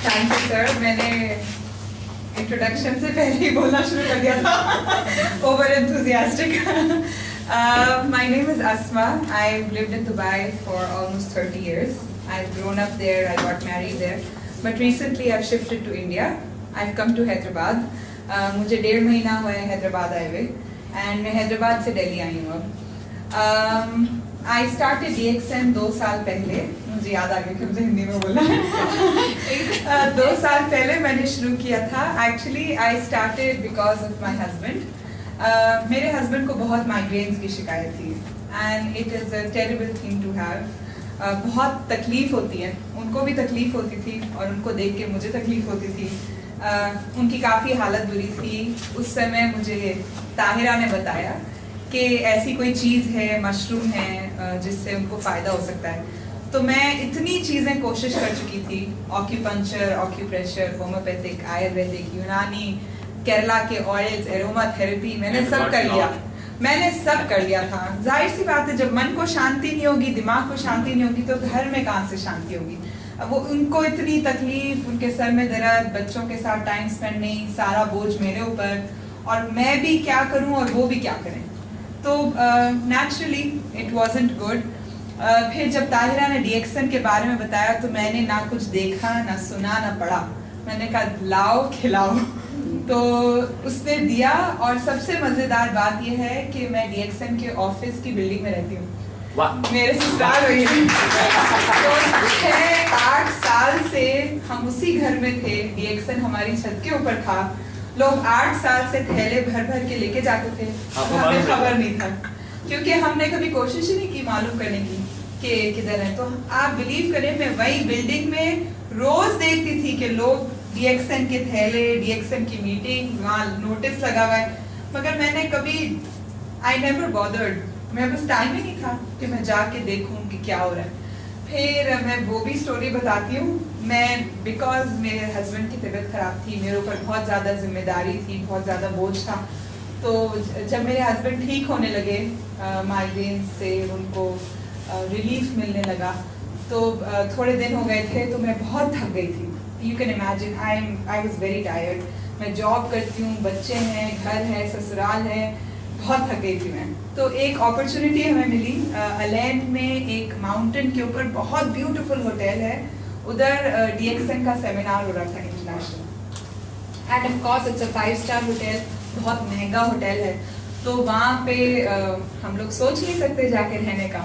Thank you sir. मैंने introduction से पहले ही बोलना शुरू कर दिया था। Over enthusiastic. My name is Asma. I've lived in Dubai for almost 30 years. I've grown up there, I got married there. But recently I've shifted to India. I've come to Hyderabad. मुझे 1.5 महीना हुआ है हैदराबाद आए हुए, and मैं हैदराबाद से दिल्ली आई हूँ अब। I started DXN 2 साल पहले, मुझे याद आ गया कि मुझे हिंदी में बोलना है। 2 साल पहले मैंने शुरू किया था। Actually I started because of my husband. मेरे हस्बैंड को बहुत माइग्रेन्स की शिकायत थी, and it is a terrible thing to have. बहुत तकलीफ होती है, उनको भी तकलीफ होती थी और उनको देख के मुझे तकलीफ होती थी। उनकी काफ़ी हालत बुरी थी। उस समय मुझे ताहिरा ने बताया कि ऐसी कोई चीज़ है, मशरूम है, जिससे उनको फ़ायदा हो सकता है। तो मैं इतनी चीज़ें कोशिश कर चुकी थी, ऑक्यूपंक्चर, ऑक्यूप्रेशर, होम्योपैथिक, आयुर्वेदिक, यूनानी, केरला के ऑयल्स, एरोमा थेरेपी, मैंने सब कर लिया था। जाहिर सी बात है, जब मन को शांति नहीं होगी, दिमाग को शांति नहीं होगी, तो घर में कहाँ से शांति होगी। अब वो उनको इतनी तकलीफ, उनके सर में दर्द, बच्चों के साथ टाइम स्पेंड नहीं, सारा बोझ मेरे ऊपर, और मैं भी क्या करूं और वो भी क्या करें। तो नेचुरली इट वाजंट गुड। फिर जब ताहिरा ने DXN के बारे में बताया तो मैंने ना कुछ देखा, ना सुना, ना पढ़ा। मैंने कहा लाओ खिलाओ। तो उसने दिया, और सबसे मजेदार बात यह है कि मैं DXN के ऑफिस की बिल्डिंग में रहती हूँ। मेरे ससुराल हुई है। तो 6-8 साल से हम उसी घर में थे। DXN हमारी छत के ऊपर था। लोग 8 साल से थैले भर भर के लेके जाते थे, हमें खबर नहीं था, क्योंकि हमने कभी कोशिश ही नहीं की मालूम करने की कि किधर है। तो आप बिलीव करें, मैं वही बिल्डिंग में रोज देखती थी कि लोग DXN के थैले, DXN की मीटिंग, वहाँ नोटिस लगा हुआ है, मगर मैंने कभी आई नेवर बॉदर्ड। मैं बस टाइम ही नहीं था कि मैं जाके देखूं कि क्या हो रहा है। फिर मैं वो भी स्टोरी बताती हूँ। मैं बिकॉज मेरे हस्बैंड की तबीयत खराब थी, मेरे ऊपर बहुत ज़्यादा जिम्मेदारी थी, बहुत ज़्यादा बोझ था। तो जब मेरे हस्बैंड ठीक होने लगे माइग्रेन से, उनको रिलीफ मिलने लगा, तो थोड़े दिन हो गए थे तो मैं बहुत थक गई थी। You can imagine, I was very tired. मैं जॉब करती हूँ, बच्चे हैं, घर है, ससुराल है, बहुत थक गई थी मैं। तो एक अपॉर्चुनिटी हमें मिली, अलेन में एक माउंटेन के ऊपर बहुत ब्यूटीफुल होटल है, उधर DXN का सेमिनार हो रहा था international, end of course it's a five-star hotel, बहुत महंगा होटल है। तो वहाँ पे हम लोग सोच नहीं सकते जाके रहने का,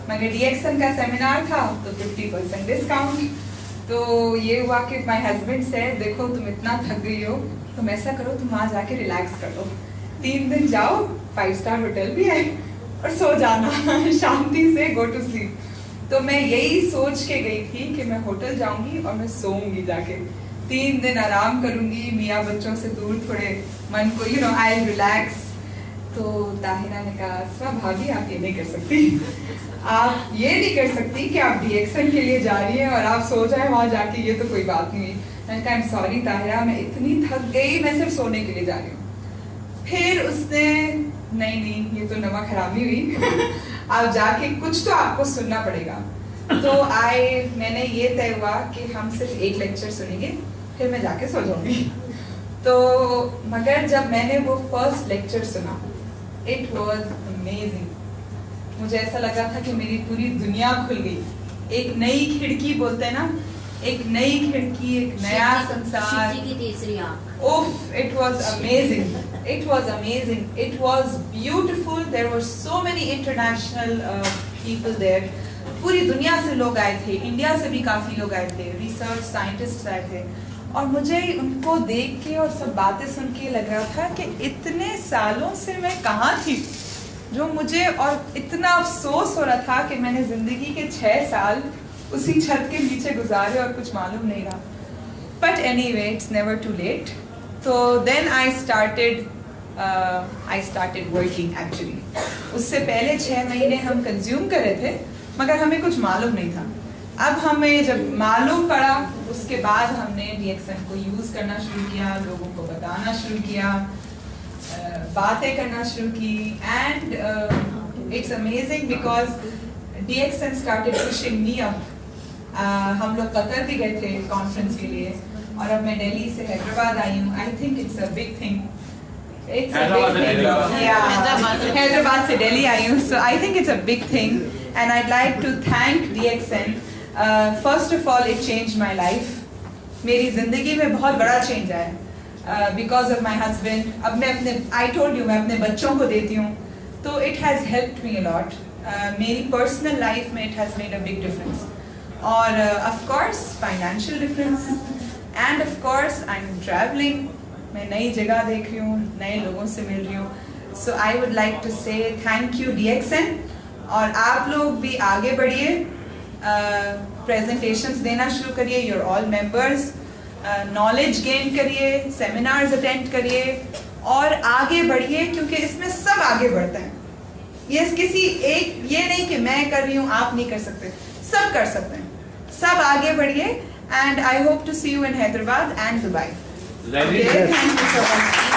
मगर DXN का सेमिनार था तो 50% डिस्काउंट। तो ये हुआ कि माय हस्बैंड से, देखो तुम इतना थक गई हो, तुम ऐसा करो, तुम वहाँ जाके रिलैक्स कर लो, 3 दिन जाओ, 5-स्टार होटल भी है, और सो जाना शांति से, गो टू स्लीप। तो मैं यही सोच के गई थी कि मैं होटल जाऊंगी और मैं सोऊंगी जाके, 3 दिन आराम करूंगी, मियाँ बच्चों से दूर, थोड़े मन को आई रिलैक्स। तो ताहिरा ने कहा, अस्मा भाभी आप ये नहीं कर सकती, आप ये नहीं कर सकती कि आप DXN के लिए जा रही हैं और आप सो जाए वहाँ जाके, ये तो कोई बात नहीं। मैंने कहा, आई एम सॉरी ताहिरा, मैं इतनी थक गई, मैं सिर्फ सोने के लिए जा रही हूँ। फिर उसने, नहीं ये तो नमक हरामी हुई आप जाके कुछ तो आपको सुनना पड़ेगा। तो मैंने ये तय हुआ कि हम सिर्फ एक लेक्चर सुनेंगे, फिर मैं जाके सो जाऊंगी। तो मगर जब मैंने वो फर्स्ट लेक्चर सुना, इट वाज अमेजिंग। मुझे ऐसा लगा था कि मेरी पूरी दुनिया खुल गई। एक नई खिड़की बोलते हैं ना, एक नई खिड़की, एक नया संसार। उफ, it was amazing. It was amazing. It was beautiful. There were so many international people there. पूरी दुनिया से लोग आए थे, इंडिया से भी काफी लोग आए थे, रिसर्च साइंटिस्ट आए थे, और मुझे उनको देख के और सब बातें सुन के लग रहा था कि इतने सालों से मैं कहाँ थी, जो मुझे, और इतना अफसोस हो रहा था कि मैंने जिंदगी के 6 साल उसी छत के नीचे गुजारे और कुछ मालूम नहीं रहा। But anyway, it's never too late. तो then I started working actually. उससे पहले 6 महीने हम कंज्यूम कर रहे थे, मगर हमें कुछ मालूम नहीं था। अब हमें जब मालूम पड़ा, उसके बाद हमने DXN को यूज़ करना शुरू किया, लोगों को बताना शुरू किया, बातें करना शुरू की, and it's amazing because DXN started pushing me up हम लोग कतर भी गए थे कॉन्फ्रेंस के लिए और अब मैं दिल्ली से हैदराबाद आई हूँ. I think it's a big thing. It's a big thing. Yeah, Hyderabad से दिल्ली आई हूँ. So I think it's a big thing, and I'd like to thank DXN. First of all, it changed my life. मेरी जिंदगी में बहुत बड़ा change आया because of my husband. अब मैं अपने I told you मैं अपने बच्चों को देती हूँ, तो it has helped me a lot. मेरी personal life में it has made a big difference. और of course financial difference, and of course I'm traveling. मैं नई जगह देख रही हूँ, नए लोगों से मिल रही हूँ. So I would like to say thank you DXN. और आप लोग भी आगे बढ़िए, प्रेजेंटेशंस देना शुरू करिए. you're all members. Knowledge gain करिए, सेमिनार्स अटेंड करिए और आगे बढ़िए, क्योंकि इसमें सब आगे बढ़ते हैं. ये किसी एक ये नहीं कि मैं कर रही हूँ आप नहीं कर सकते, सब कर सकते हैं. सब आगे बढ़िए, and I hope to see you in Hyderabad and Dubai. Thank you so much.